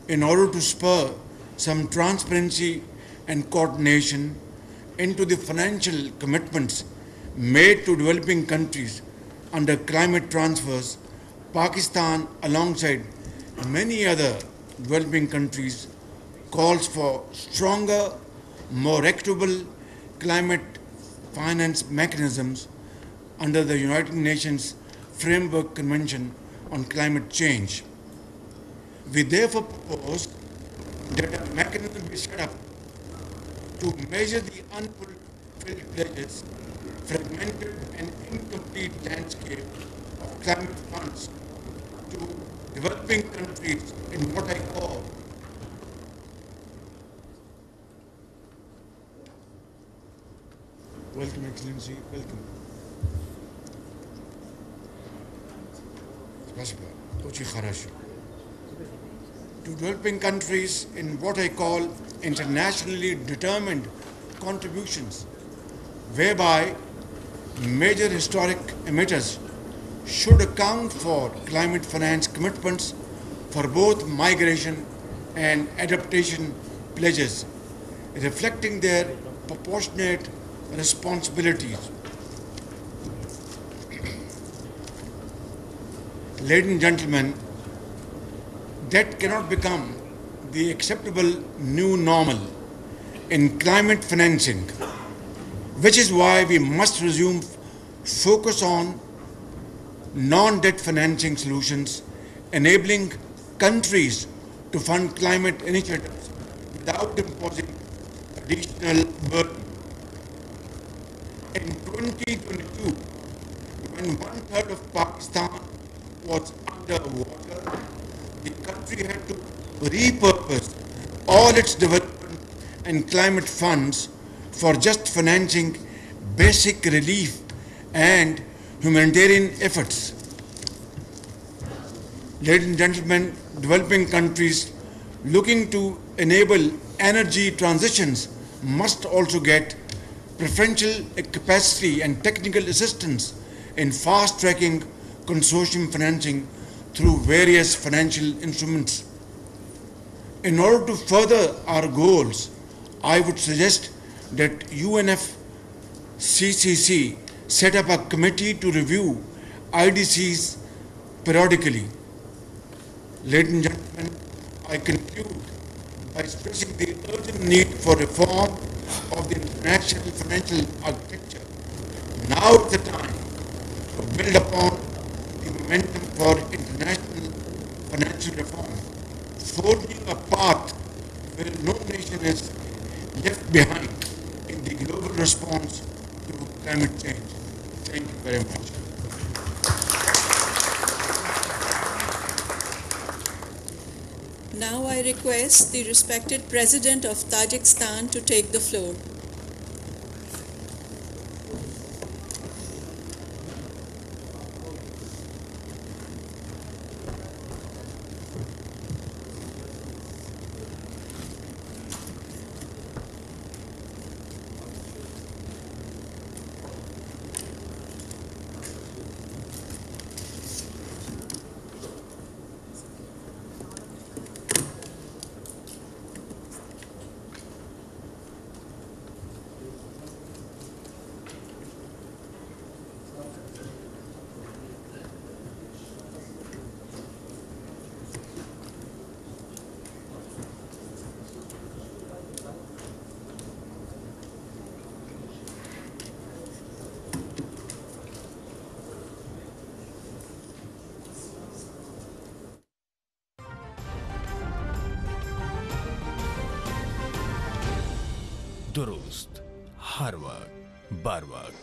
in order to spur some transparency and coordination into the financial commitments made to developing countries under climate transfers, Pakistan, alongside many other developing countries, calls for stronger, more equitable climate finance mechanisms under the United Nations Framework Convention on Climate Change. We therefore propose that a mechanism be set up to measure the unfulfilled pledges, fragmented and incomplete landscape of climate funds to developing countries in what I call welcome, Excellency, welcome. To developing countries in what I call internationally determined contributions, whereby major historic emitters should account for climate finance commitments for both migration and adaptation pledges, reflecting their proportionate responsibilities. Ladies and gentlemen, that cannot become the acceptable new normal in climate financing, which is why we must resume focus on non-debt financing solutions, enabling countries to fund climate initiatives without imposing additional burden. In 2022, when one-third of Pakistan was underwater, the country had to repurpose all its development and climate funds for just financing basic relief and humanitarian efforts. Ladies and gentlemen, developing countries looking to enable energy transitions must also get preferential capacity and technical assistance in fast-tracking consortium financing through various financial instruments. In order to further our goals, I would suggest that UNFCCC set up a committee to review IDCs periodically. Ladies and gentlemen, I conclude by stressing the urgent need for reform of the international financial architecture. Now is the time to build upon the momentum for international financial reform, forging a path where no nation is left behind in the global response to climate change. Thank you very much. Now I request the respected President of Tajikistan to take the floor. दुरुस्त हर वक्त बर वक्त।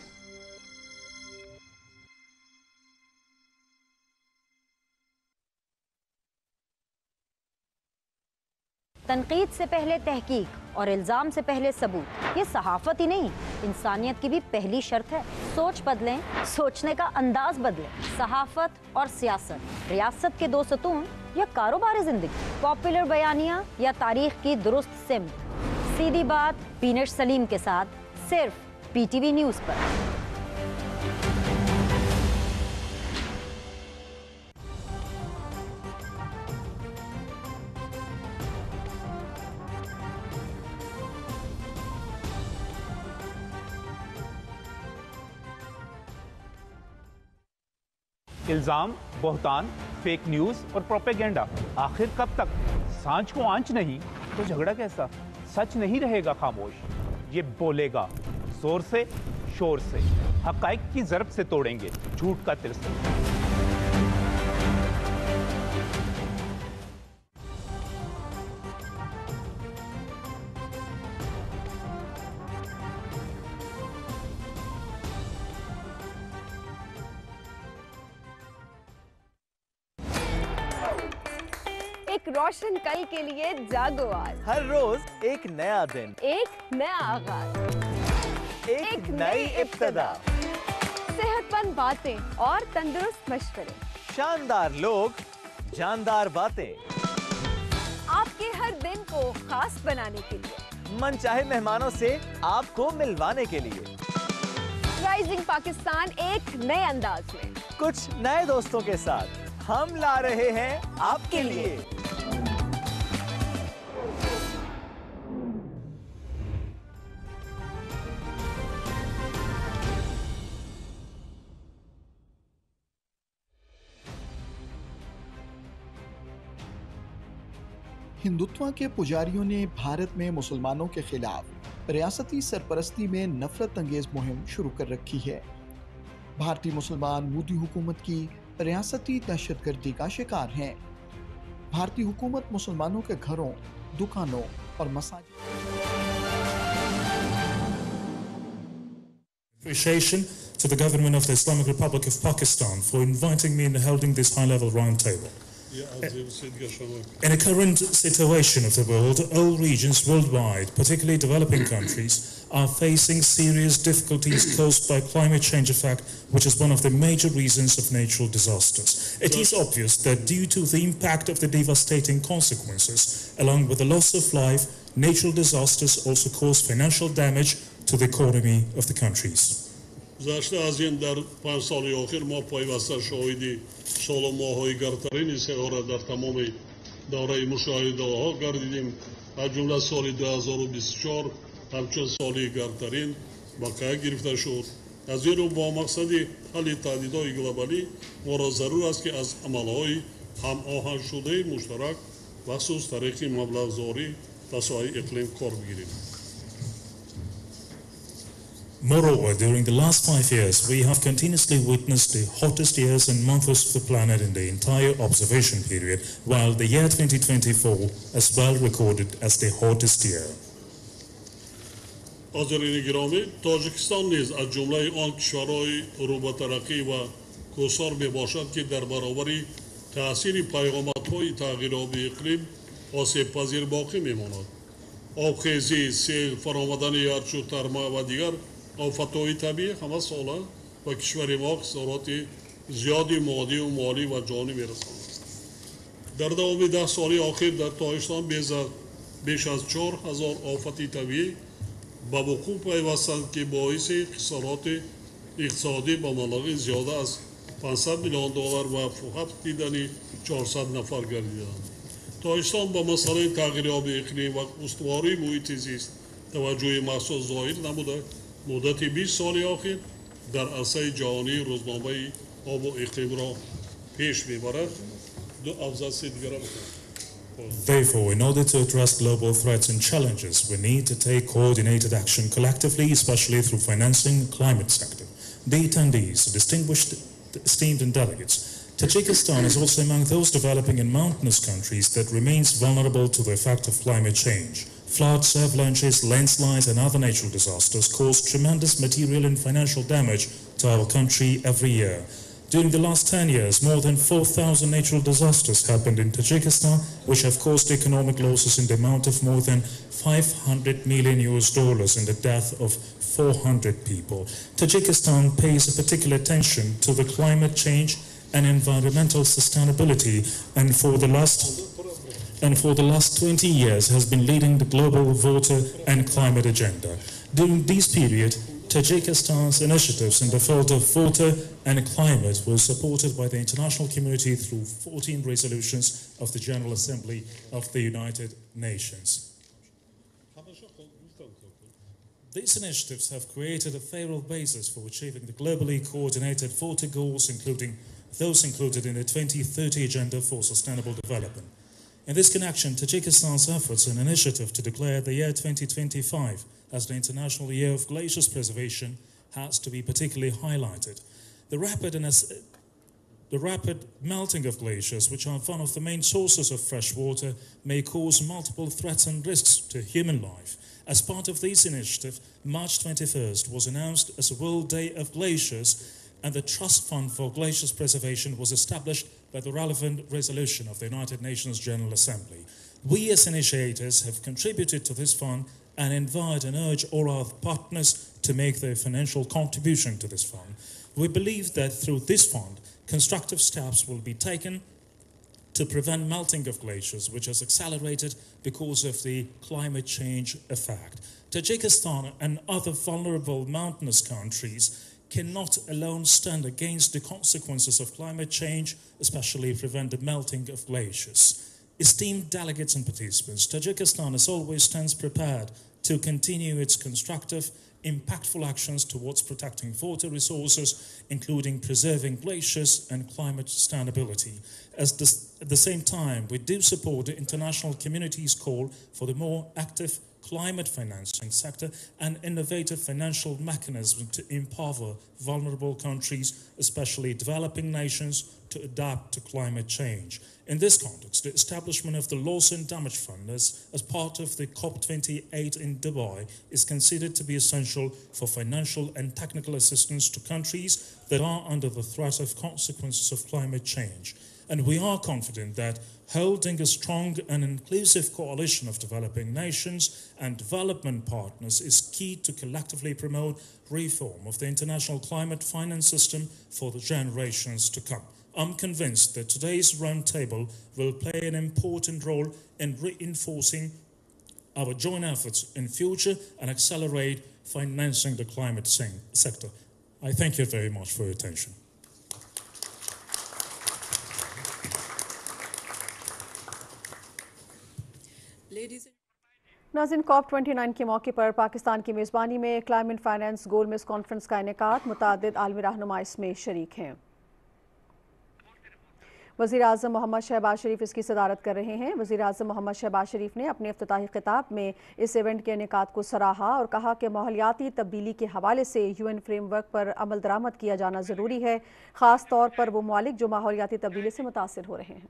तनकीद से पहले तहकीक और इल्ज़ाम से पहले सबूत, ये सहाफ़त ही नहीं इंसानियत की भी पहली शर्त है। सोच बदलें, सोचने का अंदाज बदलें। सहाफ़त और सियासत, रियासत के दो सतून या कारोबारी ज़िंदगी, पॉपुलर बयानिया या तारीख़ की दुरुस्त सिमत। सीधी बात पीनट सलीम के साथ सिर्फ पीटीवी न्यूज़ पर। इल्जाम, बहतान, फेक न्यूज और प्रोपेगेंडा, आखिर कब तक? सांझ को आंच नहीं तो झगड़ा कैसा? सच नहीं रहेगा खामोश, ये बोलेगा जोर से, शोर से, हकाइक की ज़रब से तोड़ेंगे झूठ का तिलस्म। एक रोशन कल के लिए जागो आज। हर रोज एक नया दिन, एक नया आगाज, एक नई इब्तिदा। सेहतमंद बातें और तंदुरुस्त मशवरे, शानदार लोग, जानदार बातें, आपके हर दिन को खास बनाने के लिए, मनचाहे मेहमानों से आपको मिलवाने के लिए। राइजिंग पाकिस्तान एक नए अंदाज में, कुछ नए दोस्तों के साथ हम ला रहे हैं आपके लिए। हिंदुत्व के पुजारियों ने भारत में मुसलमानों के खिलाफ रियासती सरपरस्ती में नफरत अंगेज मुहिम शुरू कर रखी है। भारतीय मुसलमान मोदी हुकूमत की रियासती दहशतगर्दी का शिकार हैं। भारतीय हुकूमत मुसलमानों के घरों, दुकानों और मसाजिद। Appreciation to the government of the Islamic Republic of Pakistan for inviting me and holding this high-level roundtable. In a current situation of the world, all regions worldwide, particularly developing countries, are facing serious difficulties caused by climate change effect, which is one of the major reasons of natural disasters. It is obvious that due to the impact of the devastating consequences, along with the loss of life, natural disasters also cause financial damage to the economy of the countries. گذشته از این در 5 سال اخیر ما پیوسته شاهدی سال و ماه‌های گرمترین سیاره در تمام دوره مشاهده ها گردیدیم. از جمله سال 2024 همچون سالی گرمترین واقع گرفته شد. از این رو با مقصد حل تهدیدهای گلوبالی ما را ضرور است که از عملهای هم آهنگ شده مشترک بخصوص طریق مبلغ‌زایی تصاحی اقلیم کار بگیریم. Moreover, during the last 5 years, we have continuously witnessed the hottest years and months of the planet in the entire observation period, while the year 2024 as well recorded as the hottest year. حاضرین گرامی، تاجیکستان نیز از جمله آن کشورهای رو به ترقی و کوسار میباشد که در برابر تأثیر پیامدهای تغییرآبی اقلیم آسیب پذیر باقی میماند. آبخیزی، سیل، فرآمدن یخچال، ترما و دیگر آفت‌های طبیعی همه ساله و کشور ما خسارات زیادی مادی و مالی و جانی میرساند. در دوام 10 سال اخیر در تاجیکستان بیش از 4000 آفت طبیعی به وقوع پیوستند که باعث خسارات اقتصادی به مبلغ زیاده از 500 میلیون دلار و فقط دیدن 400 نفر گردیدند. تاجیکستان به مسئله تغییرآبی اقلیم و استواری محیط زیست توجه مخصوص ظاهر نموده. مدت 20 سال اخیر در عرصه جهانی روزنامه آب و اقلیم را پیش میبرد. دو ابزار دیگر را Therefore, in order to address global threats and challenges, we need to take coordinated action collectively, especially through financing the climate sector. The attendees, distinguished, esteemed and delegates, Tajikistan is also among those developing and mountainous countries that remains vulnerable to the effect of climate change. Floods, avalanches, landslides and other natural disasters cause tremendous material and financial damage to our country every year. During the last 10 years, more than 4,000 natural disasters happened in Tajikistan, which have caused economic losses in the amount of more than $500 million and the death of 400 people. Tajikistan pays a particular attention to the climate change and environmental sustainability, and for the last 20 years has been leading the global water and climate agenda. During this period, Tajikistan's initiatives in the field of water and climate were supported by the international community through 14 resolutions of the General Assembly of the United Nations. These initiatives have created a favorable basis for achieving the globally coordinated water goals, including those included in the 2030 Agenda for Sustainable Development. In this connection, Tajikistan's efforts and initiative to declare the year 2025 as the International Year of Glaciers Preservation has to be particularly highlighted. The rapid melting of glaciers, which are one of the main sources of fresh water, may cause multiple threats and risks to human life. As part of this initiative, March 21st was announced as a World Day of Glaciers, and the Trust Fund for Glaciers Preservation was established by the relevant resolution of the United Nations General Assembly. We as initiators have contributed to this fund and invite and urge all our partners to make their financial contribution to this fund. We believe that through this fund, constructive steps will be taken to prevent melting of glaciers, which has accelerated because of the climate change effect. Tajikistan and other vulnerable mountainous countries cannot alone stand against the consequences of climate change, especially prevent the melting of glaciers. Esteemed delegates and participants, Tajikistan as always stands prepared to continue its constructive, impactful actions towards protecting water resources, including preserving glaciers and climate sustainability. At the same time, we do support the international community's call for the more active climate financing sector and innovative financial mechanisms to empower vulnerable countries, especially developing nations, to adapt to climate change. In this context, the establishment of the Loss and Damage Fund as part of the COP28 in Dubai is considered to be essential for financial and technical assistance to countries that are under the threat of consequences of climate change. And we are confident that holding a strong and inclusive coalition of developing nations and development partners is key to collectively promote reform of the international climate finance system for the generations to come. I'm convinced that today's roundtable will play an important role in reinforcing our joint efforts in future and accelerate financing the climate sector. I thank you very much for your attention. नाज़रीन COP29 के मौके पर पाकिस्तान की मेज़बानी में climate finance गोल miss conference का इनेकाद मुतादिद आलमी रहनुमा इसमें शरीक हैं। वज़ीर आज़म मोहम्मद शहबाज शरीफ इसकी सदारत कर रहे हैं। वज़ीर आज़म मोहम्मद शहबाज शरीफ ने अपने इफ्तिताही खिताब में इस इवेंट के इनेकाद को सराहा और कहा कि माहौलियाती तब्दीली के हवाले से UN फ्रेमवर्क पर अमल दरामद किया जाना ज़रूरी है, ख़ास तौर पर वो ममालिक जो माहौलियाती तब्दीली से मुतासिर हो रहे हैं।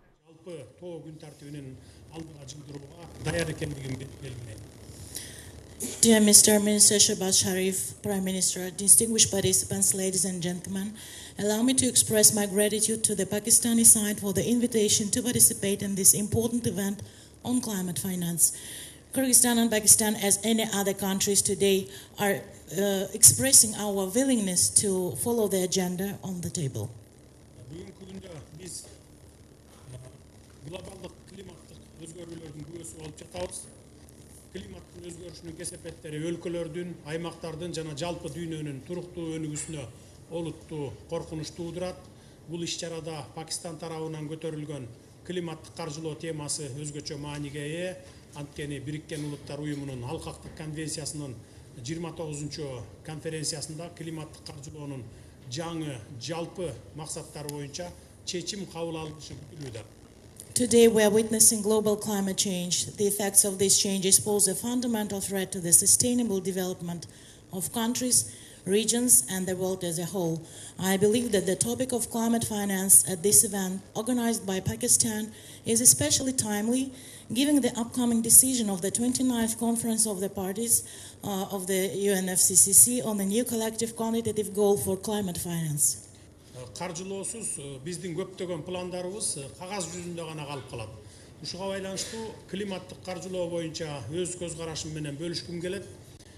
Dear Mr. Minister Shahbaz Sharif, Prime Minister, distinguished participants, ladies and gentlemen, allow me to express my gratitude to the Pakistani side for the invitation to participate in this important event on climate finance. Kyrgyzstan and Pakistan, as any other countries today, are expressing our willingness to follow the agenda on the table. Климаттын өзгөрүшүнүн кесепеттери өлкөлөрдүн, аймактардын жана жалпы дүйнөнүн туруктуу өнүгүүсүнө олуттуу коркунуч туудурат. Бул иш-чарада Пакистан тарабынан көтөрүлгөн климаттык каржылоо темасы өзгөчө мааниге ээ. Анткени Бириккен Улуттар Уюмунун Алкактык конвенциясынын 29-чу конференциясында климаттык каржылоонун жаңы жалпы максаттары боюнча чечим кабыл алынышы күтүлүүдө. Today we are witnessing global climate change. The effects of these changes pose a fundamental threat to the sustainable development of countries, regions, and the world as a whole. I believe that the topic of climate finance at this event, organized by Pakistan, is especially timely, given the upcoming decision of the 29th Conference of the Parties of the UNFCCC on the new collective quantitative goal for climate finance. Каржылоосуз биздин көптөгөн пландарыбыз кагаз жүзүндө гана калып калат. Ушуга байланыштуу климаттык каржылоо боюнча өз көз карашым менен бөлүшкүм келет.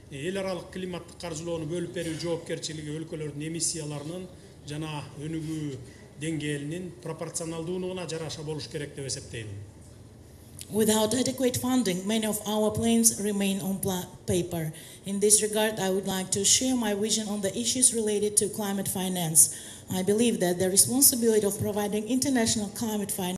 Эл аралык климаттык каржылоону бөлүп берүү жоопкерчилиги өлкөлөрдүн эмиссияларынын жана өнүгүү деңгээлинин пропорционалдуулугуна жараша болуш керек деп эсептейм. Without adequate funding, many of our plans remain on paper. In this regard, I would like to share my vision on the issues related to climate finance. I believe that the responsibility of providing international climate finance